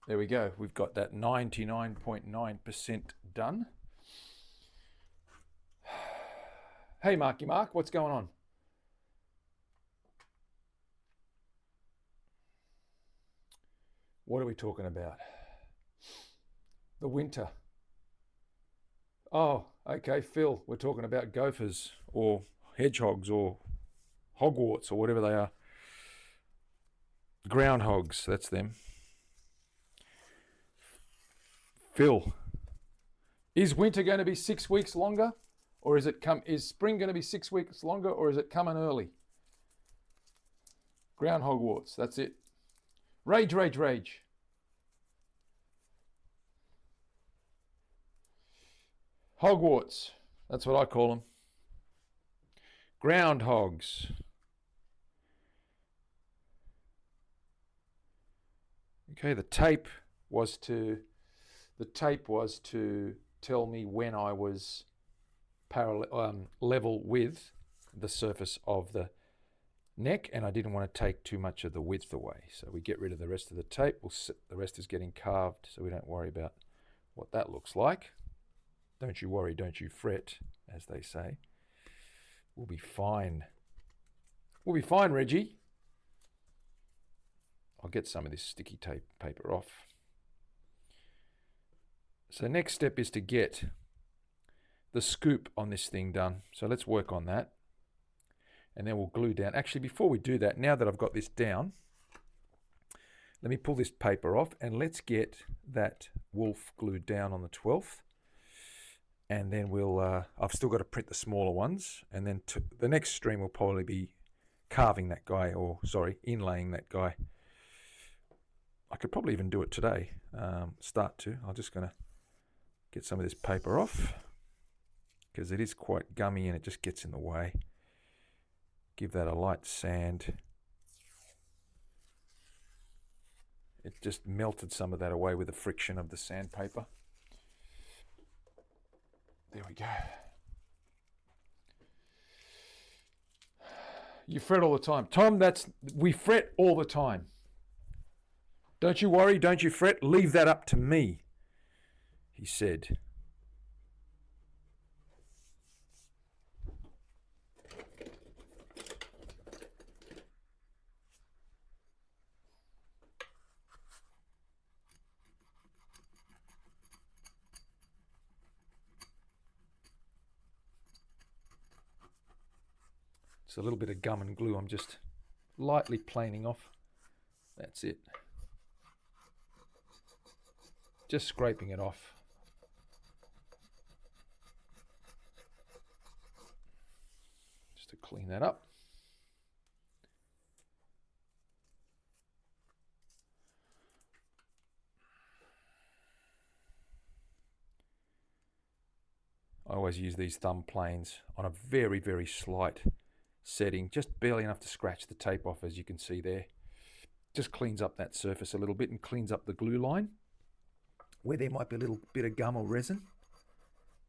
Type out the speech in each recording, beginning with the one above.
There we go. We've got that 99.9% done. Hey, Marky Mark, what's going on? What are we talking about? The winter. Oh, okay, Phil, we're talking about gophers or hedgehogs or hogwarts or whatever they are. Groundhogs, that's them. Phil, is winter going to be 6 weeks longer? Or is spring going to be 6 weeks longer, or is it coming early? Groundhog warts, that's it. Rage, rage, rage. Hogwarts, that's what I call them. Groundhogs. Okay, the tape was to tell me when I was level with the surface of the neck, and I didn't want to take too much of the width away. So we get rid of the rest of the tape. The rest is getting carved, so we don't worry about what that looks like. Don't you worry, don't you fret, as they say. We'll be fine. We'll be fine, Reggie. I'll get some of this sticky tape paper off. So next step is to get the scoop on this thing done. So let's work on that. And then we'll glue down. Actually, before we do that, now that I've got this down, let me pull this paper off and let's get that wolf glued down on the 12th. And then I've still got to print the smaller ones. And then the next stream will probably be carving that guy, inlaying that guy. I could probably even do it today, I'm just going to get some of this paper off because it is quite gummy and it just gets in the way. Give that a light sand. It just melted some of that away with the friction of the sandpaper. There we go. You fret all the time. Tom, we fret all the time. Don't you worry, don't you fret, leave that up to me, he said. It's a little bit of gum and glue I'm just lightly planing off. That's it. Just scraping it off. Just to clean that up. I always use these thumb planes on a very, very slight setting, just barely enough to scratch the tape off, as you can see there. Just cleans up that surface a little bit and cleans up the glue line where there might be a little bit of gum or resin.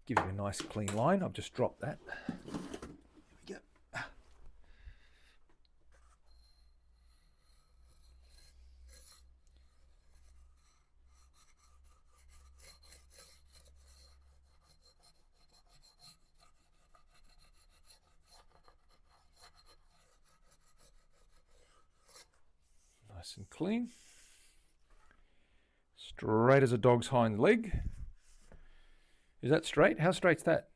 Give you a nice clean line. I've just dropped that. There we go. Nice and clean. Straight as a dog's hind leg. Is that straight? How straight's that?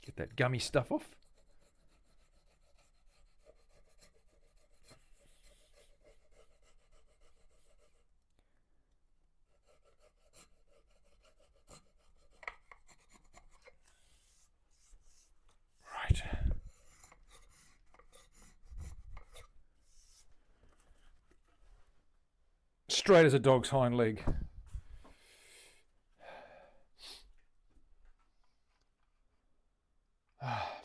Get that gummy stuff off. Right. Straight as a dog's hind leg.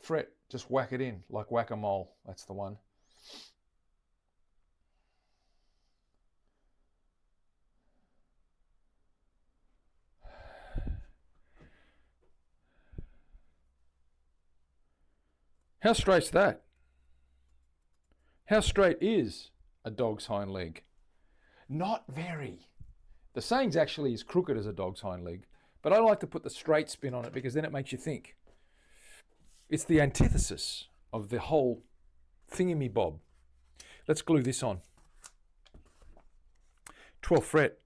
Fret, just whack it in like whack-a-mole. That's the one. How straight's that? How straight is a dog's hind leg? Not very. The saying's actually as crooked as a dog's hind leg, but I like to put the straight spin on it because then it makes you think. It's the antithesis of the whole thingamy-bob. Let's glue this on. 12th fret,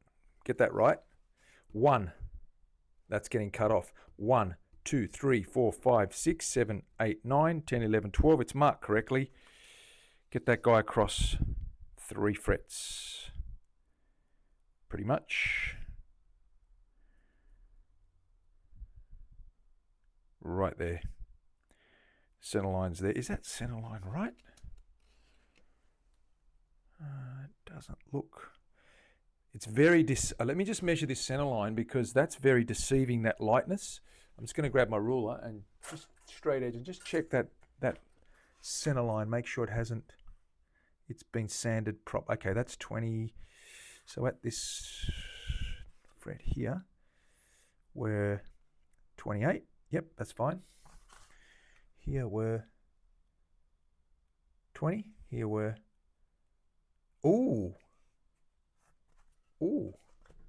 get that right. 1, that's getting cut off. 1, 2, 3, 4, 5, 6, 7, 8, 9, 10, 11, 12. It's marked correctly. Get that guy across 3 frets. Pretty much. Right there. Center line's there. Is that center line right? It doesn't look. It's very let me just measure this center line because that's very deceiving, that lightness. I'm just going to grab my ruler and just straight edge and just check that center line. Make sure it's been sanded Okay, that's 20. So at this fret here, we're 28. Yep, that's fine. Here we're 20. Here we're... Ooh.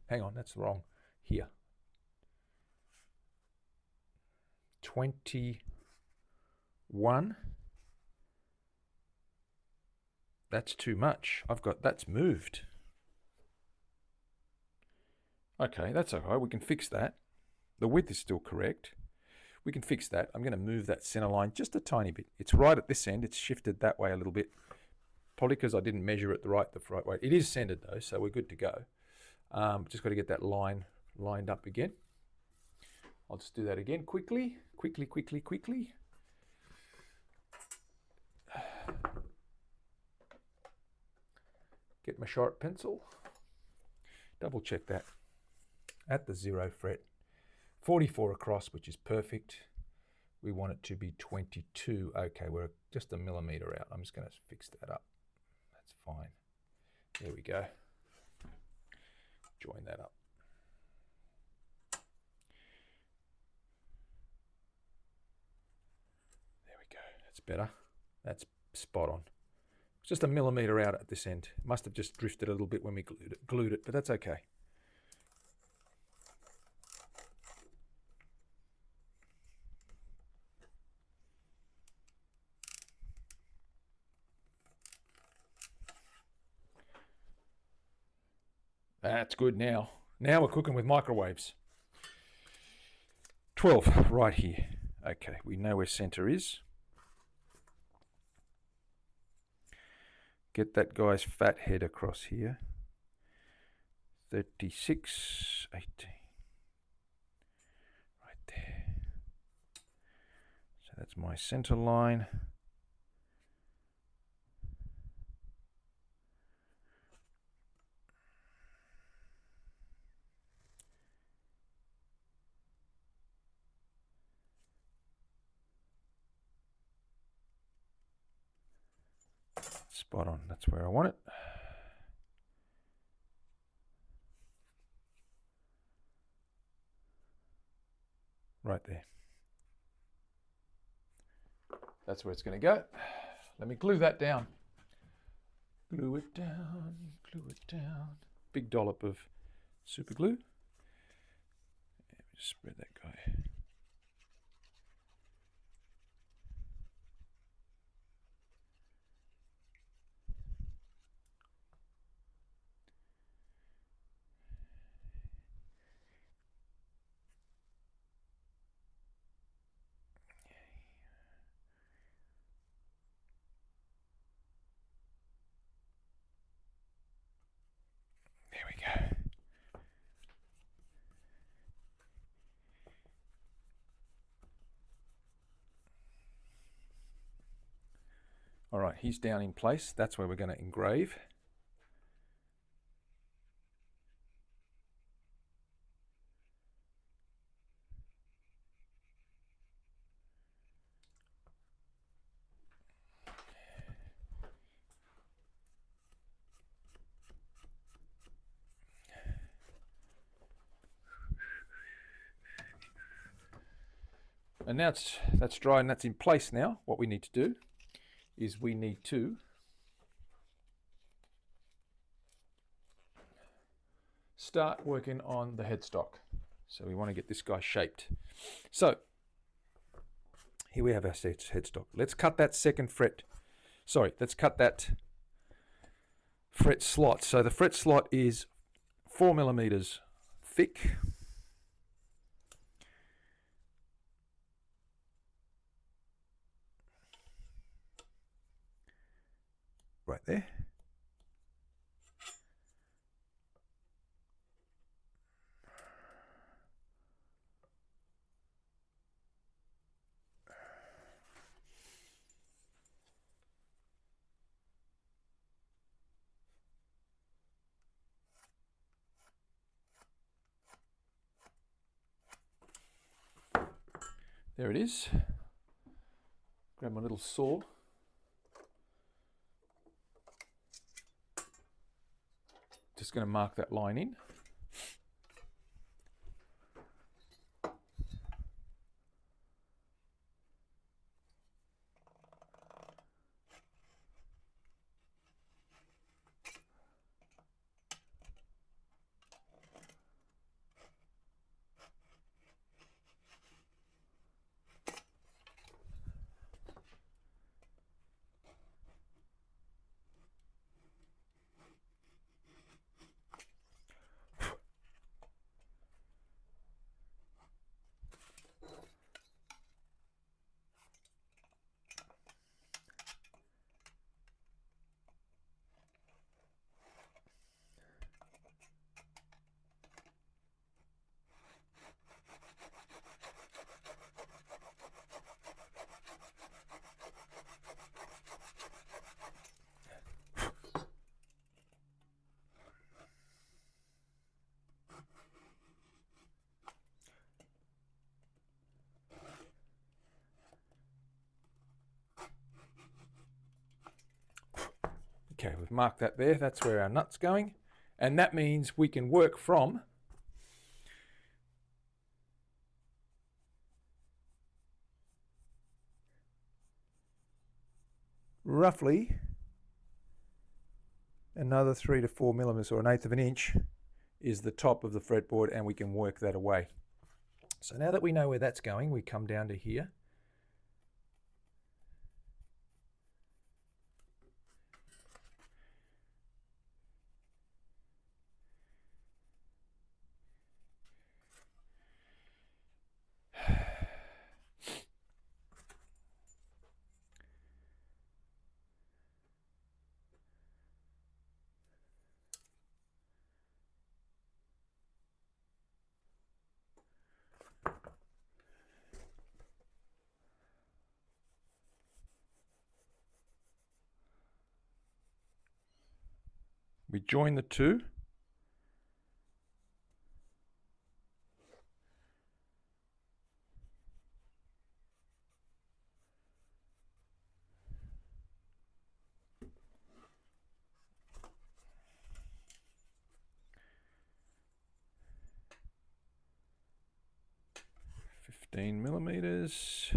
Hang on, that's wrong. Here. 21. That's too much. That's moved. Okay, that's okay. We can fix that. The width is still correct. We can fix that. I'm going to move that center line just a tiny bit. It's right at this end. It's shifted that way a little bit. Probably because I didn't measure it the right way. It is centered though, so we're good to go. Just got to get that line lined up again. I'll just do that again quickly. Get my sharp pencil. Double check that. At the 0 fret. 44 across, which is perfect. We want it to be 22. Okay, we're just a millimeter out. I'm just going to fix that up. That's fine. There we go. Join that up. There we go. That's better. That's spot on. It's just a millimeter out at this end. It must have just drifted a little bit when we glued it, but that's okay. That's good now. Now we're cooking with microwaves. 12 right here. Okay, we know where center is. Get that guy's fat head across here. 36, 18. Right there. So that's my center line. Spot on, that's where I want it. Right there. That's where it's going to go. Let me glue that down. Glue it down, glue it down. Big dollop of super glue. Just spread that guy. There we go. All right, he's down in place. That's where we're going to engrave. And now that's dry and that's in place now. What we need to do is we need to start working on the headstock. So we want to get this guy shaped. So here we have our headstock. Let's cut that second fret. Sorry, let's cut that fret slot. So the fret slot is 4 millimeters thick. Right there. There it is. Grab my little saw. Just going to mark that line in. Okay, we've marked that there. That's where our nut's going. And that means we can work from roughly another 3 to 4 millimeters, or 1/8 of an inch, is the top of the fretboard, and we can work that away. So now that we know where that's going, we come down to here. We join the two. $15 millimeters.